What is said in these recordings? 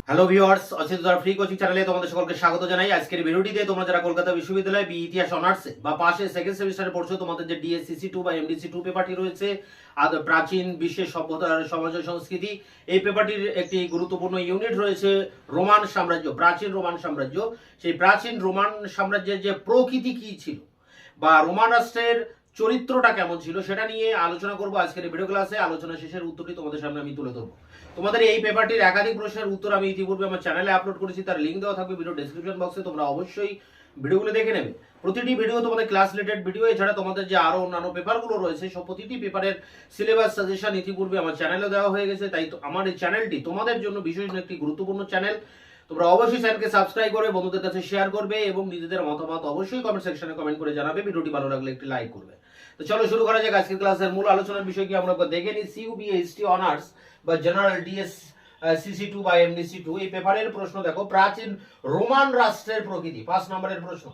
Hello viewers, অচিত free coaching চ্যানেলে তোমাদের সকলকে স্বাগত জানাই। আজকের ভিডিওটিতে তোমরা যারা কলকাতা বিশ্ববিদ্যালয়ে বি ইতিহাস অনার্সে বা পাশে সেকেন্ড সেমিস্টারে পড়ছো, তোমাদের যে ডিএসসিসি 2 বা এমডিসি 2 পেপারটি রয়েছে, প্রাচীন বিশ্বের সভ্যতা সমাজ ও সংস্কৃতি, এই পেপারটির একটি গুরুত্বপূর্ণ ইউনিট রয়েছে রোমান সাম্রাজ্য, প্রাচীন রোমান সাম্রাজ্য। সেই প্রাচীন রোমান সাম্রাজ্যের যে প্রকৃতি কি ছিল বা রোমান রাষ্ট্রের চরিত্রটা কেমন ছিল সেটা নিয়ে আলোচনা করব আজকের ভিডিও ক্লাসে। আলোচনা শেষের উত্তরটি তোমাদের সামনে আমি তুলে ধরবো। তোমাদের এই পেপারটির একাধিক প্রশ্নের উত্তর আমি ইতিপূর্বে আমার চ্যানেলে আপলোড করেছি, তার লিঙ্ক দেওয়া থাকবে ভিডিও ডেসক্রিপশন বক্সে। তোমরা অবশ্যই ভিডিওগুলো দেখে নেবে। প্রতিটি ভিডিও তোমাদের ক্লাস রিলেটেড ভিডিও, এছাড়া তোমাদের যে আরো অন্যান্য পেপারগুলো রয়েছে সব প্রতিটি পেপারের সিলেবাস সাজেশন ইতিপূর্বে আমার চ্যানেলে দেওয়া হয়ে গেছে। তাই আমার এই চ্যানেলটি তোমাদের জন্য বিশেষ একটি গুরুত্বপূর্ণ চ্যানেল। তোমরা অবশ্যই চ্যানেলকে সাবস্ক্রাইব করে বন্ধুদের কাছে শেয়ার করবে এবং নিজেদের মতামত অবশ্যই কমেন্ট সেকশনে কমেন্ট করে জানাবে। ভিডিওটি ভালো লাগলে একটি লাইক করবে। তো চলো শুরু করা যাক আজকের ক্লাসের মূল আলোচনার বিষয় কি আমরা দেখে নিই। সিইউবি হিস্ট্রি অনার্স বা জেনারেল ডিএস সিসি 2 বা এমডিসি 2 এই পেপারের প্রশ্ন দেখো, প্রাচীন রোমান রাষ্ট্রের প্রকৃতি, 5 নম্বরের প্রশ্ন।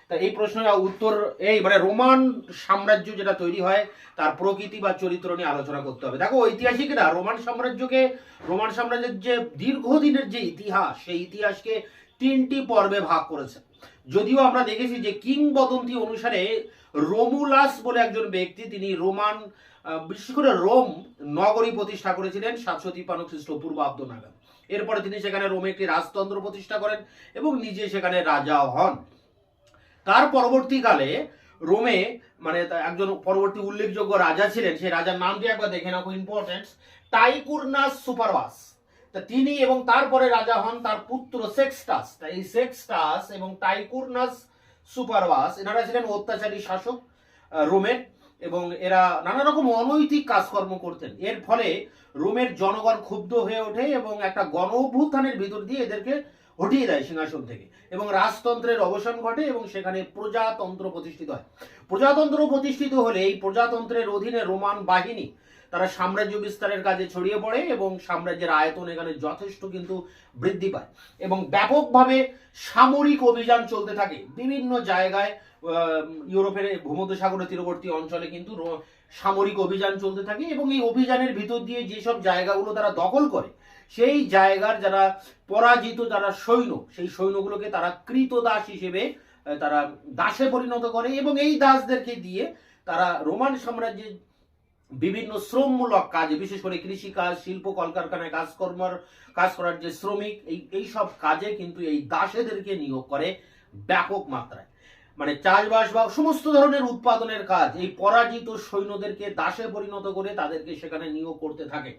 তা এই প্রশ্নের উত্তর এই মানে রোমান সাম্রাজ্য যেটা তৈরি হয় তার প্রকৃতি বা চরিত্র নিয়ে আলোচনা করতে হবে। দেখো ঐতিহাসিকরা রোমান সাম্রাজ্যের যে দীর্ঘদিনের যে ইতিহাস, সেই ইতিহাসকে 3টি পর্বে ভাগ করেছে। যদিও আমরা দেখেছি যে কিংবদন্তি অনুসারে রোমুলাস বলে একজন ব্যক্তি, তিনি রোমান বিশেষ করে রোম নগরী প্রতিষ্ঠা করেছিলেন 753 খ্রিস্টপূর্বাব্দ নাগাদ। এরপরে তিনি সেখানে রোমে একটি রাজতন্ত্র প্রতিষ্ঠা করেন এবং নিজে সেখানে রাজা হন। তার পরবর্তীকালে রোমে মানে একজন পরবর্তী উল্লেখযোগ্য রাজা ছিলেন, সেই রাজার নামটি একবার দেখে নাও, ইম্পর্টেন্ট, টাইকুরনাস সুপারভাস। তা তিনি এবং তারপরে রাজা হন তার পুত্র সেক্সটাস। এই সেক্সটাস এবং টাইকুরনাস সুপারভাস এনারা ছিলেন অত্যাচারী শাসক রোমের, এবং এরা নানা রকম অনৈতিক কাজকর্ম করতেন। এর ফলে রোমের জনগণ ক্ষুব্ধ হয়ে ওঠে এবং একটা গণ অভ্যুত্থানের ভিতর দিয়ে এদেরকে হটিয়ে দেয় সিংহাসন থেকে এবং রাজতন্ত্রের অবসান ঘটে এবং সেখানে প্রজাতন্ত্র প্রতিষ্ঠিত হয়। প্রজাতন্ত্র প্রতিষ্ঠিত হলে এই প্রজাতন্ত্রের অধীনে রোমান বাহিনী তারা সাম্রাজ্য বিস্তারের কাজে ছড়িয়ে পড়ে এবং সাম্রাজ্যের আয়তন এখানে যথেষ্ট কিন্তু বৃদ্ধি পায় এবং ব্যাপকভাবে সামরিক অভিযান চলতে থাকে বিভিন্ন জায়গায়। ইউরোপের ভূমধ্যসাগরের তীরবর্তী অঞ্চলে কিন্তু সামরিক অভিযান চলতে থাকে এবং এই অভিযানের ভিতর দিয়ে যেসব জায়গাগুলো তারা দখল করে, সেই জায়গার যারা পরাজিত যারা সৈন্য, সেই সৈন্যগুলোকে তারা কৃতদাস হিসেবে তারা দাসে পরিণত করে এবং এই দাসদেরকে দিয়ে তারা রোমান সাম্রাজ্যের বিভিন্ন শ্রমমূলক কাজে, বিশেষ করে কৃষিকাজ, শিল্প কলকারখানায় কাজ করার যে শ্রমিক, এই সব কাজে কিন্তু এই দাসেদেরকে নিয়োগ করে ব্যাপক মাত্রায়। মানে চাষবাস বা সমস্ত ধরনের উৎপাদনের কাজ এই পরাজিত সৈন্যদেরকে দাসে পরিণত করে তাদেরকে সেখানে নিয়োগ করতে থাকে।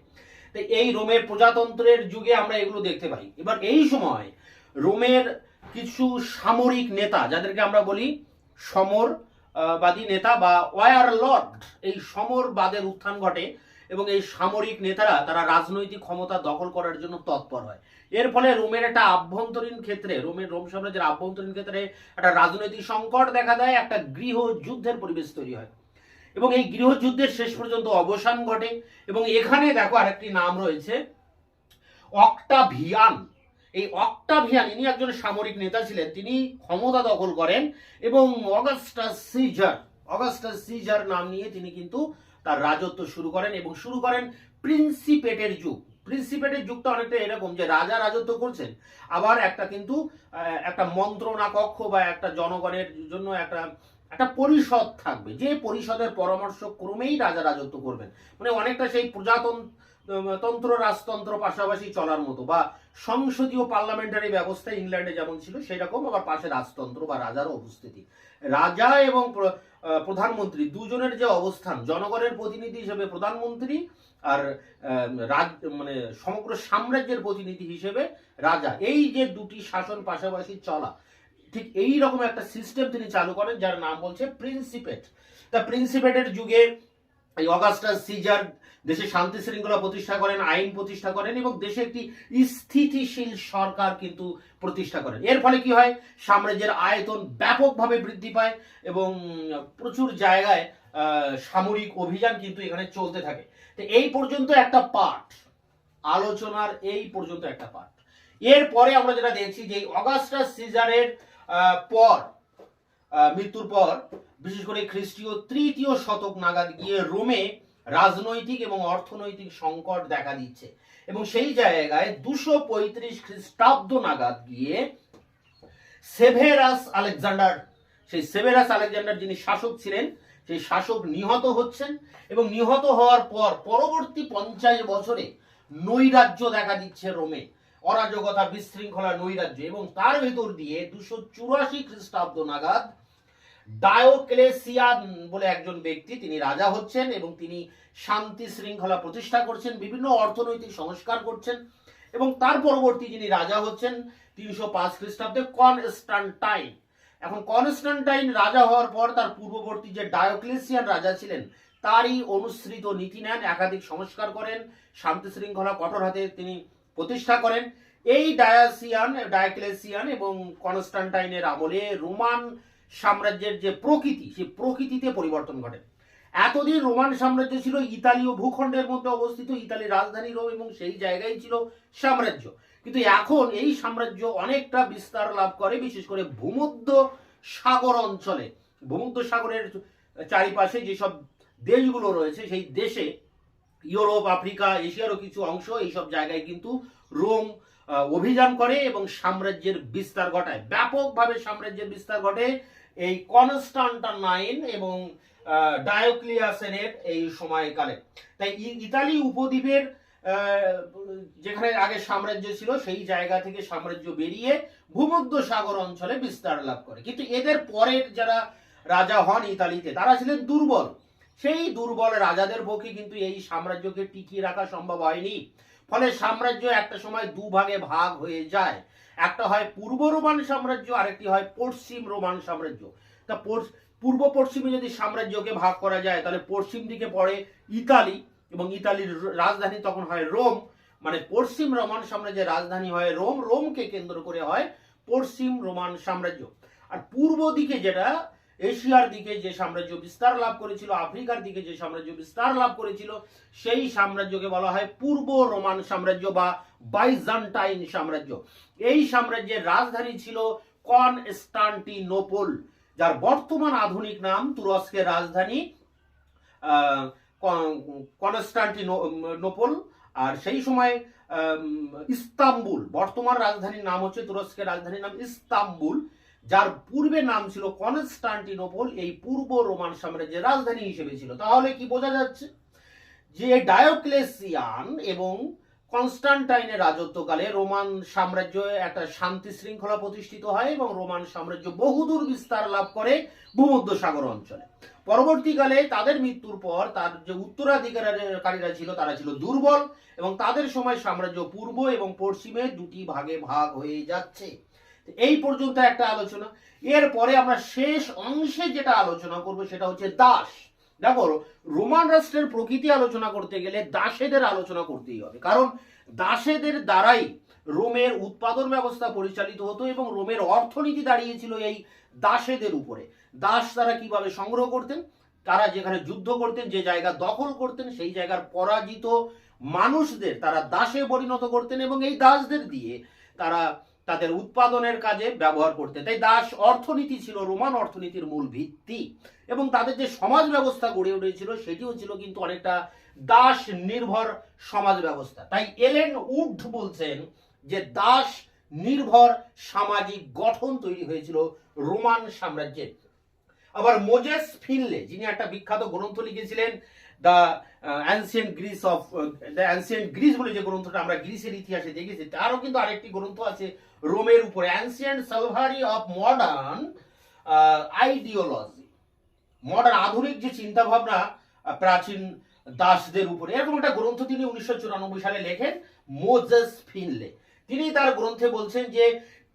তো এই রোমের প্রজাতন্ত্রের যুগে আমরা এগুলো দেখতে পাই। এবার এই সময় রোমের কিছু সামরিক নেতা, যাদেরকে আমরা বলি সমরবাদী নেতা বা ওয়ার লর্ড, এই সমরবাদের উত্থান ঘটে এবং এই সামরিক নেতারা তারা রাজনৈতিক ক্ষমতা দখল করার জন্য তৎপর হয়। এর ফলে রোমের একটা আভ্যন্তরীণ ক্ষেত্রে, রোম সাম্রাজ্যের আভ্যন্তরীণ ক্ষেত্রে একটা রাজনৈতিক সংকট দেখা দেয়, একটা গৃহযুদ্ধের পরিবেশ তৈরি হয় এবং এই গৃহযুদ্ধের শেষ পর্যন্ত অবসান ঘটে। এবং এখানে দেখো আরেকটি নাম রয়েছে, অক্টাভিয়ান। এই অক্টাভিয়ান ইনি একজন সামরিক নেতা ছিলেন, তিনি ক্ষমতা দখল করেন এবং অগাস্টাস সিজার নাম নিয়ে তিনি কিন্তু তার রাজত্ব শুরু করেন এবং শুরু করেন প্রিন্সিপেটের যুগ। প্রিন্সিপেটের যুগটা অনেকটা এরকম যে রাজা রাজত্ব করছেন, আবার একটা কিন্তু একটা মন্ত্রণা কক্ষ বা একটা জনগণের জন্য একটা পরিষদ থাকবে, যে পরিষদের পরামর্শ ক্রমেই রাজা রাজত্ব করবেন। মানে অনেকটা সেই প্রজাতন্ত্র রাজতন্ত্র পাশাপাশি চলার মতো, বা সংসদীয় পার্লামেন্টারি ব্যবস্থা ইংল্যান্ডে যেমন ছিল সেরকম, আবার পাশে রাজতন্ত্র বা রাজারও উপস্থিতি। রাজা এবং প্রধানমন্ত্রী দুজনের যে অবস্থান, জনগণের প্রতিনিধি হিসেবে প্রধানমন্ত্রী আর মানে সমগ্র সাম্রাজ্যের প্রতিনিধি হিসেবে রাজা, এই যে দুটি শাসন পাশাপাশি চলা, ঠিক এই রকম একটা সিস্টেম তিনি চালু করেন যার নাম বলছে প্রিন্সিপেট। তা প্রিন্সিপেটের যুগে এই অগাস্টাস সিজার দেশে শান্তি শৃঙ্খলা প্রতিষ্ঠা করেন, আইন প্রতিষ্ঠা করেন এবং দেশে একটি স্থিতিশীল সরকার কিন্তু প্রতিষ্ঠা করেন। এর ফলে কি হয়, সাম্রাজ্যের আয়তন ব্যাপকভাবে বৃদ্ধি পায় এবং প্রচুর জায়গায় সামরিক অভিযান কিন্তু এখানে চলতে থাকে। তো এই পর্যন্ত একটা পার্ট আলোচনার, এই পর্যন্ত একটা পার্ট। এরপরে আমরা যেটা দেখছি যে অগাস্টাস সিজারের মৃত্যুর পর বিশেষ করে খ্রিস্টীয় 3য় শতক নাগাদ গিয়ে রোমে রাজনৈতিক এবং অর্থনৈতিক সংকট দেখা দিচ্ছে। এবং সেই জায়গায় 235 খ্রিস্টাব্দ নাগাদ গিয়ে সেভেরাস আলেকজান্ডার, সেই সেভেরাস আলেকজান্ডার যিনি শাসক ছিলেন, সেই শাসক নিহত হচ্ছেন। এবং নিহত হওয়ার পর পরবর্তী 50 বছরে নৈরাজ্য দেখা দিচ্ছে রোমে, অরাজকতা, বিশৃঙ্খলা, নৈরাজ্য। এবং তার ভেতর দিয়ে 284 খ্রিস্টাব্দ নাগাদ ডায়োক্লেসিয়ান বলে একজন ব্যক্তি, তিনি রাজা হচ্ছেন এবং তিনি শান্তি শৃঙ্খলা প্রতিষ্ঠা করছেন, বিভিন্ন অর্থনৈতিক সংস্কার করছেন। এবং তার পরবর্তী যিনি রাজা হচ্ছেন 305 খ্রিস্টাব্দে কনস্টান্টাইন। এখন কনস্টান্টাইন রাজা হওয়ার পর তার পূর্ববর্তী যে ডায়োক্লেসিয়ান রাজা ছিলেন তারই অনুসৃত নীতি নেন, একাধিক সংস্কার করেন, শান্তি শৃঙ্খলা কঠোর হাতে তিনি প্রতিষ্ঠা করেন। এই ডায়োক্লেসিয়ান এবং কনস্টান্টাইনের আমলে রোমান সাম্রাজ্যের যে প্রকৃতি, সেই প্রকৃতিতে পরিবর্তন ঘটে। এতদিন রোমান সাম্রাজ্য ছিল ইতালীয় ভূখণ্ডের মধ্যে অবস্থিত, ইতালির রাজধানী রোম, এবং সেই জায়গায় ছিল সাম্রাজ্য। কিন্তু এখন এই সাম্রাজ্য অনেকটা বিস্তার লাভ করে, বিশেষ করে ভূমধ্য সাগর অঞ্চলে। ভূমধ্য সাগরের চারিপাশে যেসব দেশগুলো রয়েছে সেই দেশে ইউরোপ, আফ্রিকা, এশিয়ারও কিছু অংশ, এইসব জায়গায় কিন্তু রোম অভিযান করে এবং সাম্রাজ্যের বিস্তার ঘটায়, ব্যাপকভাবে সাম্রাজ্যের বিস্তার ঘটে এই কনস্টান্টাইন এবং ডায়োক্লিয়াসেনের এই সময়কালে। তাই ইতালি উপদ্বীপের যেখানে আগে সাম্রাজ্য ছিল সেই জায়গা থেকে সাম্রাজ্য বেরিয়ে ভূমধ্য সাগর অঞ্চলে বিস্তার লাভ করে। কিন্তু এদের পরের যারা রাজা হন ইতালিতে, তারা ছিলেন দুর্বল। সেই দুর্বল রাজাদের পক্ষে কিন্তু এই সাম্রাজ্যকে টিকিয়ে রাখা সম্ভব হয়নি। ফলে সাম্রাজ্য একটা সময় দুভাগে ভাগ হয়ে যায়। একটা হয় পূর্ব রোমান সাম্রাজ্য, আরেকটি হয় পশ্চিম রোমান সাম্রাজ্য। তা পূর্ব পশ্চিমে যদি সাম্রাজ্যকে ভাগ করা যায় তাহলে পশ্চিম দিকে পড়ে ইতালি, এবং ইতালির রাজধানী তখন হয় রোম। মানে পশ্চিম রোমান সাম্রাজ্যের রাজধানী হয় রোম, রোমকে কেন্দ্র করে হয় পশ্চিম রোমান সাম্রাজ্য। আর পূর্ব দিকে যেটা এশিয়ার দিকে যে সাম্রাজ্য বিস্তার লাভ করেছিল, আফ্রিকার দিকে যে সাম্রাজ্য বিস্তার লাভ করেছিল, সেই সাম্রাজ্যকে বলা হয় পূর্ব রোমান সাম্রাজ্য বা বাইজান্টাইন সাম্রাজ্য। এই সাম্রাজ্যের রাজধানী ছিল কনস্টান্টিনোপল, যার বর্তমান আধুনিক নাম তুরস্কের রাজধানী কনস্টান্টিনোপল। আর সেই সময় ইস্তাম্বুল, বর্তমান রাজধানীর নাম হচ্ছে, তুরস্কের রাজধানীর নাম ইস্তাম্বুল, যার পূর্বে নাম ছিল কনস্টান্টিনোপল, এই পূর্ব রোমান সাম্রাজ্যের রাজধানী হিসেবে ছিল। তাহলে কি বোঝা যাচ্ছে যে ডায়োক্লেসিয়ান এবং কনস্টান্টাইনের রাজত্বকালে রোমান সাম্রাজ্য একটা শান্তি শৃঙ্খলা প্রতিষ্ঠিত হয় এবং রোমান সাম্রাজ্য বহুদূর বিস্তার লাভ করে ভূমধ্য সাগর অঞ্চলে। পরবর্তীকালে তাদের মৃত্যুর পর তার যে উত্তরাধিকারীরা ছিল তারা ছিল দুর্বল, এবং তাদের সময় সাম্রাজ্য পূর্ব এবং পশ্চিমে দুটি ভাগে ভাগ হয়ে যাচ্ছে। এই পর্যন্ত একটা আলোচনা। এরপরে আমরা শেষ অংশে যেটা আলোচনা করব সেটা হচ্ছে দাস। দেখো, রোমান রাষ্ট্রের প্রকৃতি আলোচনা করতে গেলে দাসেদের আলোচনা করতেই হবে, কারণ দাসেদের দ্বারাই রোমের উৎপাদন ব্যবস্থা পরিচালিত হতো এবং রোমের অর্থনীতি দাঁড়িয়েছিল এই দাসেদের উপরে। দাস তারা কিভাবে সংগ্রহ করতেন? তারা যেখানে যুদ্ধ করতেন, যে জায়গা দখল করতেন, সেই জায়গার পরাজিত মানুষদের তারা দাসে পরিণত করতেন এবং এই দাসদের দিয়ে তারা তাদের উৎপাদনের কাজে ব্যবহার করতে। তাই দাস অর্থনীতি ছিল রোমান অর্থনীতির মূল ভিত্তি, এবং তাদের যে সমাজ ব্যবস্থা গড়ে উঠেছিল সেটিও ছিল কিন্তু অনেকটা দাস নির্ভর সমাজ ব্যবস্থা। তাই এলেন উড বলছেন যে দাস নির্ভর সামাজিক গঠন তৈরি হয়েছিল রোমান সাম্রাজ্যে। আবার মোজেস ফিনলে, যিনি একটা বিখ্যাত গ্রন্থ লিখেছিলেন দ্য অ্যানসিয়েন্ট গ্রিস বলে যে গ্রন্থটা আমরা গ্রিসের ইতিহাসে দেখেছি, তারও কিন্তু আরেকটি গ্রন্থ আছে রোমের উপরে, ancient slavery of modern ideology, modern আধুনিক যে চিন্তা ভাবনা প্রাচীন দাসদের উপরে, এরকম একটা গ্রন্থ তিনি 1994 সালে লেখেন মোজেস ফিনলে। তিনি তার গ্রন্থে বলছেন যে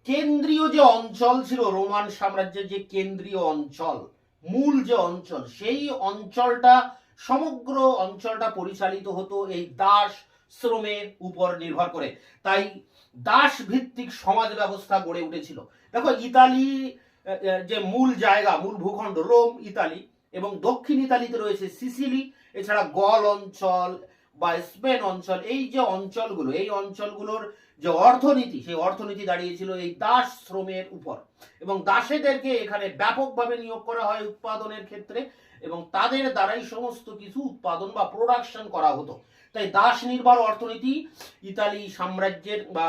কেন্দ্রীয় যে অঞ্চল ছিল রোমান সাম্রাজ্যের, যে কেন্দ্রীয় অঞ্চল, মূল যে অঞ্চল, সেই অঞ্চলটা, সমগ্র অঞ্চলটা পরিচালিত হতো এই দাস শ্রমের উপর নির্ভর করে। তাই দাস ভিত্তিক সমাজ ব্যবস্থা গড়ে উঠেছিল। দেখো, ইতালি যে মূল জায়গা, মূল ভূখণ্ড রোম, ইতালি, এবং দক্ষিণ ইতালিতে রয়েছে সিসিলি, এছাড়া গল অঞ্চল বা স্পেন অঞ্চল। এই যে অঞ্চলগুলো, এই অঞ্চলগুলোর যে অর্থনীতি, সেই অর্থনীতি দাঁড়িয়েছিল এই দাস শ্রমের উপর, এবং দাসেদেরকে এখানে ব্যাপকভাবে নিয়োগ করা হয় উৎপাদনের ক্ষেত্রে, এবং তাদের দ্বারাই সমস্ত কিছু উৎপাদন বা প্রোডাকশন করা হতো। তাই দাস নির্ভর অর্থনীতি ইতালি সাম্রাজ্যের বা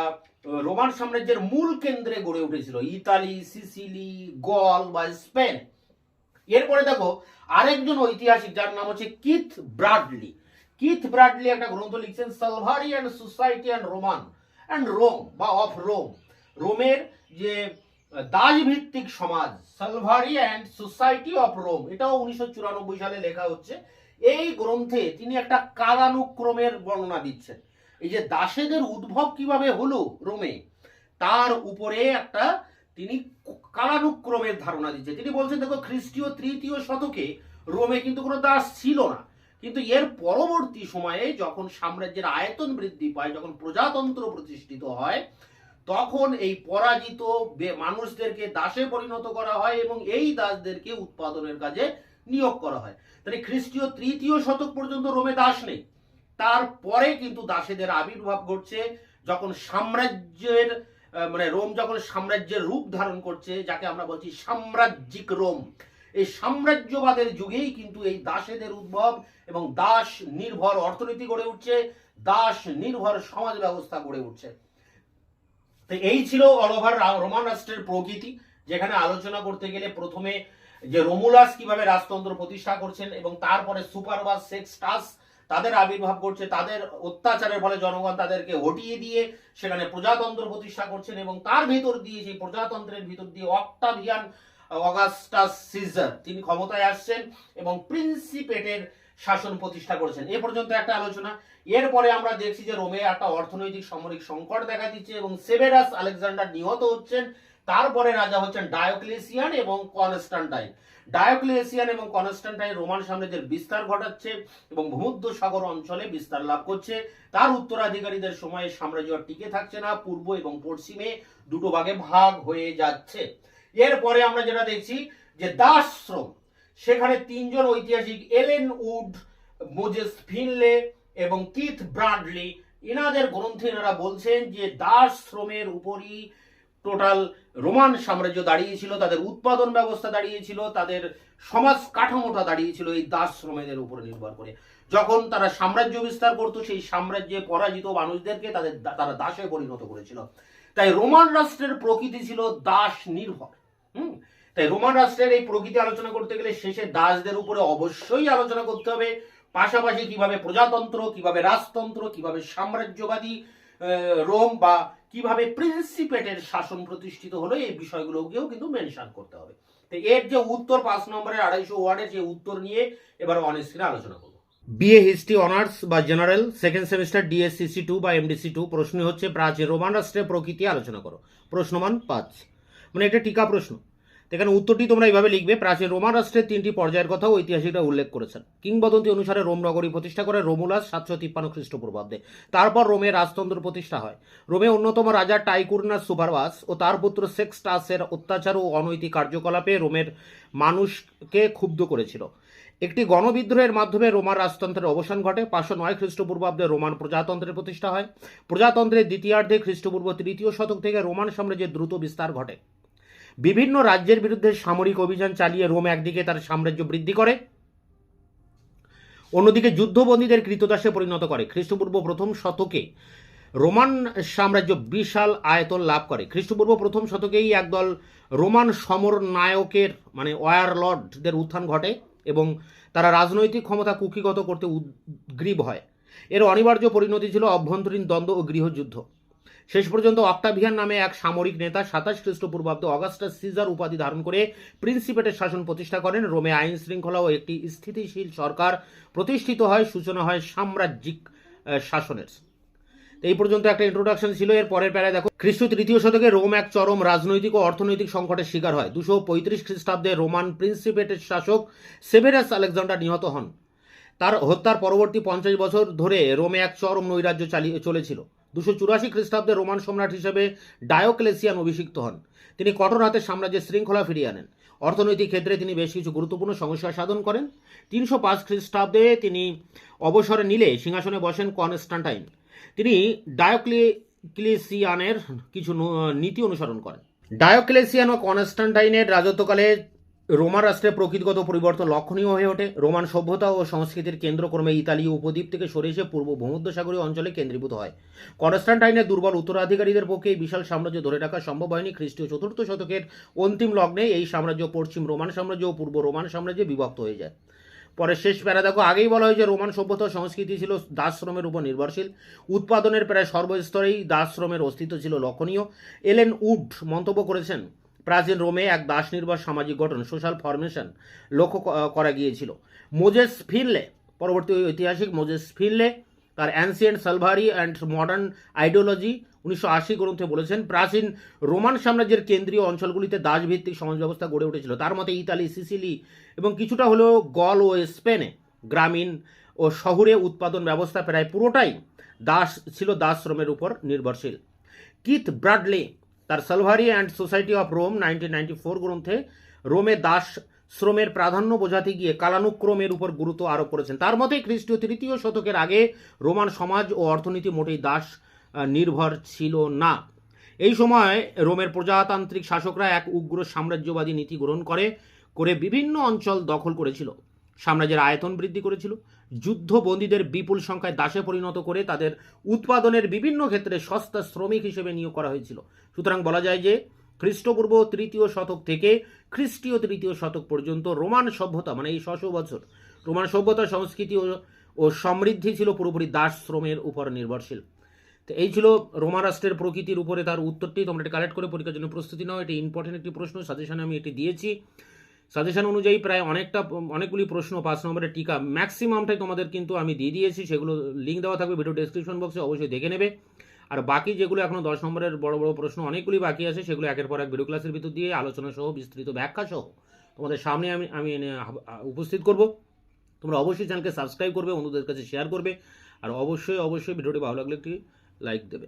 রোমান সাম্রাজ্যের মূল কেন্দ্রে গড়ে উঠেছিল, ইতালি, সিসিলি, গল বা স্পেন। এরপরে দেখো আরেকজন ঐতিহাসিক যার নাম হচ্ছে কিথ ব্রাডলি। কিথ ব্রাডলি একটা গ্রন্থ লিখছেন, slavery and society and Roman and Rome বা অফ রোম। রোমের যে দাসভিত্তিক সমাজ, slavery and society of Rome, এটাও 1994 সালে লেখা হচ্ছে। এই গ্রন্থে তিনি একটা কালানুক্রমের বর্ণনা দিচ্ছেন। এই যে দাসেদের উদ্ভব কিভাবে হলো রোমে, তার উপরে একটা তিনি কালানুক্রমের ধারণা দিচ্ছে। তিনি বলছেন দেখো, খ্রিস্টীয় 3য় শতকে রোমে কিন্তু কোনো দাস ছিল না, কিন্তু এর পরবর্তী সময়ে যখন সাম্রাজ্যের আয়তন বৃদ্ধি পায়, যখন প্রজাতন্ত্র প্রতিষ্ঠিত হয়, তখন এই পরাজিত মানুষদেরকে দাসে পরিণত করা হয় এবং এই দাসদেরকে উৎপাদনের কাজে নিয়োগ করা হয়। তাহলে খ্রিস্টীয় 3য় শতক পর্যন্ত রোমে দাস নেই। তারপরে কিন্তু দাসেদের আবির্ভাব ঘটছে যখন সাম্রাজ্যের মানে রোম যখন সাম্রাজ্যের রূপ ধারণ করছে, যাকে আমরা বলছি সাম্রাজ্যিক রোম। এই সাম্রাজ্যবাদের যুগেই কিন্তু এই দাসেদের উদ্ভব এবং দাস নির্ভর অর্থনীতি গড়ে উঠছে, দাস নির্ভর সমাজ ব্যবস্থা গড়ে উঠছে। তো এই ছিল অল ওভার রোমান রাষ্ট্রের প্রকৃতি, যেখানে আলোচনা করতে গেলে প্রথমে যে রোমুলাস কিভাবে রাজতন্ত্র প্রতিষ্ঠা করছেন এবং তারপরে সুপারবাস সেক্সটাস তাদের আবির্ভাব করছে, তাদের অত্যাচারের ফলে জনগণ তাদেরকে হটিয়ে দিয়ে সেখানে প্রজাতন্ত্র প্রতিষ্ঠা করছেন এবং তার ভেতর দিয়ে সেই প্রজাতন্ত্রের ভিতর দিয়ে অক্টাভিয়ান অগাস্টাস সিজার তিনি ক্ষমতায় আসছেন এবং প্রিন্সিপেটের শাসন প্রতিষ্ঠা করেছেন। এ পর্যন্ত একটা আলোচনা। এরপরে আমরা দেখছি যে রোমে একটা অর্থনৈতিক সামরিক সংকট দেখা দিচ্ছে এবং সেভেরাস আলেকজান্ডার নিহত হচ্ছেন। তারপরে রাজা হচ্ছেন ডায়োক্লেসিয়ান এবং কনস্টান্টাইন। ডায়োক্লেসিয়ান এবং কনস্টান্টাইন রোমান সাম্রাজ্যের বিস্তার ঘটাচ্ছে এবং ভূমধ্য সাগর অঞ্চলে বিস্তার লাভ করছে। তার উত্তরাধিকারীদের সময়ে সাম্রাজ্য টিকে থাকছে না, পূর্ব এবং পশ্চিমে দুটো ভাগে ভাগ হয়ে যাচ্ছে। এরপরে আমরা যেটা দেখছি যে দাসশ্রম, সেখানে 3জন ঐতিহাসিক এলেন উড, মোজেস ফিনলে এবং কিথ ব্রাডলি, এনাদের গ্রন্থে এনারা বলছেন যে দাস শ্রমের উপরই টোটাল রোমান সাম্রাজ্য দাঁড়িয়েছিল, তাদের উৎপাদন ব্যবস্থা দাঁড়িয়েছিল, তাদের সমাজ কাঠামোটা দাঁড়িয়েছিল এই দাস শ্রমের উপর নির্ভর করে। যখন তারা সাম্রাজ্য বিস্তার করতো, সেই সাম্রাজ্যে পরাজিত মানুষদেরকে তারা দাসে পরিণত করেছিল। তাই রোমান রাষ্ট্রের প্রকৃতি ছিল দাস নির্ভর। তাই রোমান রাষ্ট্রের এই প্রকৃতি আলোচনা করতে গেলে শেষে দাসদের উপরে অবশ্যই আলোচনা করতে হবে, পাশাপাশি কিভাবে প্রজাতন্ত্র, কিভাবে রাজতন্ত্র, কিভাবে সাম্রাজ্যবাদী রোম বা কিভাবে প্রিন্সিপেটের শাসন প্রতিষ্ঠিত হলো, এই বিষয়গুলোকেও কিন্তু মেনশন করতে হবে। তো এর যে উত্তর 5 নম্বরের 250 ওয়ার্ডের যে উত্তর নিয়ে এবার অন স্ক্রিনে আলোচনা করব। বিএ হিস্ট্রি অনার্স বা জেনারেল সেকেন্ড সেমিস্টার ডিএসসিসি 2 বা এমডিসি 2 প্রশ্ন হচ্ছে প্রাচীন রোমান রাষ্ট্রের প্রকৃতি আলোচনা করো। প্রশ্নমান 5, মানে এটা টিকা প্রশ্ন। এখানে উত্তরটি তোমরা এইভাবে লিখবে, প্রাচীন রোমান রাষ্ট্রের 3টি পর্যায়ের কথা ঐতিহাসিকরা উল্লেখ করেছেন। কিংবদন্তি অনুসারে রোম নগরী প্রতিষ্ঠা করে রোমুলাস 753 খ্রিস্টপূর্বাব্দে। তারপর রোমে রাজতন্ত্র প্রতিষ্ঠা হয়। রোমে অন্যতম রাজা টাইকুর্নাস সুপারবাস ও তার পুত্র সেক্সটাসের অত্যাচার ও অনৈতিক কার্যকলাপে রোমের মানুষকে ক্ষুব্ধ করেছিল। একটি গণবিদ্রোহের মাধ্যমে রোমান রাজতন্ত্রের অবসান ঘটে। 509 খ্রিস্টপূর্বাব্দে রোমান প্রজাতন্ত্রের প্রতিষ্ঠা হয়। প্রজাতন্ত্রের দ্বিতীয়ার্ধে খ্রিস্টপূর্ব 3য় শতক থেকে রোমান সাম্রাজ্যের দ্রুত বিস্তার ঘটে। বিভিন্ন রাজ্যের বিরুদ্ধে সামরিক অভিযান চালিয়ে রোম একদিকে তার সাম্রাজ্য বৃদ্ধি করে, অন্যদিকে যুদ্ধবন্দীদের কৃতদাসে পরিণত করে। খ্রিস্টপূর্ব 1ম শতকে রোমান সাম্রাজ্য বিশাল আয়তন লাভ করে। খ্রিস্টপূর্ব 1ম শতকেই একদল রোমান সমরনায়কের মানে ওয়ারলর্ডদের উত্থান ঘটে এবং তারা রাজনৈতিক ক্ষমতা কুক্ষিগত করতে উদ্গ্রীব হয়। এর অনিবার্য পরিণতি ছিল অভ্যন্তরীণ দ্বন্দ্ব ও গৃহযুদ্ধ। শেষ পর্যন্ত অক্টাভিয়ান নামে এক সামরিক নেতা 27 খ্রিস্টপূর্বাব্দে অগাস্টাস সিজার উপাধি ধারণ করে প্রিন্সিপেটের শাসন প্রতিষ্ঠা করেন। রোমে আইন শৃঙ্খলা ও একটি স্থিতিশীল সরকার প্রতিষ্ঠিত হয়, সূচনা হয় সাম্রাজ্যিক শাসনের। এই পর্যন্ত একটা ইন্ট্রোডাকশন ছিল। এর পরের প্যারায় দেখো, খ্রিস্ট 3য় শতকে রোম এক চরম রাজনৈতিক ও অর্থনৈতিক সংকটের শিকার হয়। 235 খ্রিস্টাব্দে রোমান প্রিন্সিপেটের শাসক সেভেরাস আলেকজান্ডার নিহত হন। তার হত্যার পরবর্তী 50 বছর ধরে রোমে এক চরম নৈরাজ্য চলেছিল। 284 খ্রিস্টাব্দে রোমান সম্রাট হিসেবে ডায়োক্লেসিয়ান অভিষিক্ত হন। তিনি কঠোর হাতে সাম্রাজ্যের শৃঙ্খলা ফিরিয়ে আনেন। অর্থনৈতিক ক্ষেত্রে তিনি বেশ কিছু গুরুত্বপূর্ণ সংস্কার সাধন করেন। 305 খ্রিস্টাব্দে তিনি অবসরে নিলে সিংহাসনে বসেন কনস্টান্টাইন। তিনি ডায়োক্লেসিয়ানের কিছু নীতি অনুসরণ করেন। ডায়োক্লেসিয়ান ও কনস্টান্টাইনের রাজত্বকালে রোমান রাষ্ট্রের প্রকৃতিগত পরিবর্তন লক্ষণীয় হয়ে ওঠে। রোমান সভ্যতা ও সংস্কৃতির কেন্দ্রক্রমে ইতালীয় উপদ্বীপ থেকে সরে এসে পূর্ব ভূমধ্যসাগরীয় অঞ্চলে কেন্দ্রীভূত হয়। কনস্ট্যান্টাইনের দুর্বল উত্তরাধিকারীদের পক্ষে এই বিশাল সাম্রাজ্য ধরে রাখা সম্ভব হয়নি। খ্রিস্টীয় চতুর্থ শতকের অন্তিম লগ্নে এই সাম্রাজ্য পশ্চিম রোমান সাম্রাজ্য ও পূর্ব রোমান সাম্রাজ্যে বিভক্ত হয়ে যায়। পরে শেষ প্যারা দেখো, আগেই বলা হয়েছে রোমান সভ্যতা ও সংস্কৃতি ছিল দাসশ্রমের উপর নির্ভরশীল। উৎপাদনের প্রায় সর্বস্তরেই দাসশ্রমের অস্তিত্ব ছিল লক্ষণীয়। এলেন উড মন্তব্য করেছেন, প্রাচীন রোমে এক দাস নির্ভর সামাজিক গঠন সোশ্যাল ফরমেশন লক্ষ্য করা গিয়েছিল। মোজেস ফিনলে, পরবর্তী ঐতিহাসিক মোজেস ফিনলে তার অ্যানসিয়েন্ট সালভারি অ্যান্ড মডার্ন আইডিওলজি 1980 গ্রন্থে বলেছেন, প্রাচীন রোমান সাম্রাজ্যের কেন্দ্রীয় অঞ্চলগুলিতে দাসভিত্তিক সমাজ ব্যবস্থা গড়ে উঠেছিল। তার মতে ইতালি, সিসিলি এবং কিছুটা হলেও গল ও স্পেনে গ্রামীণ ও শহুরে উৎপাদন ব্যবস্থা প্রায় পুরোটাই দাসশ্রমের উপর নির্ভরশীল। কিথ ব্রাডলে তার সালভারি অ্যান্ড সোসাইটি অফ রোম 1994 গ্রন্থে রোমে দাস শ্রমের প্রাধান্য বোঝাতে গিয়ে কালানুক্রমের উপর গুরুত্ব আরোপ করেছেন। তার মতে খ্রিস্টীয় 3য় শতকের আগে রোমান সমাজ ও অর্থনীতি মোটেই দাস নির্ভর ছিল না। এই সময় রোমের প্রজাতান্ত্রিক শাসকরা এক উগ্র সাম্রাজ্যবাদী নীতি গ্রহণ করে বিভিন্ন অঞ্চল দখল করেছিল, সাম্রাজ্যের আয়তন বৃদ্ধি করেছিল, যুদ্ধবন্দীদের বিপুল সংখ্যায় দাসে পরিণত করে তাদের উৎপাদনের বিভিন্ন ক্ষেত্রে সস্তা শ্রমিক হিসেবে নিয়োগ করা হয়েছিল। সুতরাং বলা যায় যে খ্রিস্টপূর্ব 3য় শতক থেকে খ্রিস্টীয় 3য় শতক পর্যন্ত রোমান সভ্যতা, মানে এই 600 বছর রোমান সভ্যতা, সংস্কৃতি ও সমৃদ্ধি ছিল পুরোপুরি দাস শ্রমের উপর নির্ভরশীল। তো এই ছিল রোমান রাষ্ট্রের প্রকৃতির উপরে তার উত্তরটি। তোমরা এটা কালেক্ট করে পরীক্ষার জন্য প্রস্তুতি নাও। এটি ইম্পর্টেন্ট একটি প্রশ্ন, সাজেশনে আমি এটি দিয়েছি। সাজেশন অনুযায়ী প্রায় অনেকগুলি প্রশ্ন 5 নম্বরের টিকা ম্যাক্সিমামটাই তোমাদের কিন্তু আমি দিয়ে দিয়েছি। সেগুলো লিঙ্ক দেওয়া থাকবে ভিডিও ডেসক্রিপশন বক্সে, অবশ্যই দেখে নেবে। আর বাকি যেগুলো এখনো 10 নম্বরের বড় বড় প্রশ্ন অনেকগুলি বাকি আছে, সেগুলো একের পর এক ভিডিও ক্লাসের ভিতর দিয়ে আলোচনা সহ বিস্তৃত ব্যাখ্যা সহ তোমাদের সামনে আমি এনে উপস্থিত করব। তোমরা অবশ্যই চ্যানেলকে সাবস্ক্রাইব করবে, বন্ধুদের কাছে শেয়ার করবে, আর অবশ্যই ভিডিওটি ভালো লাগলে একটি লাইক দেবে।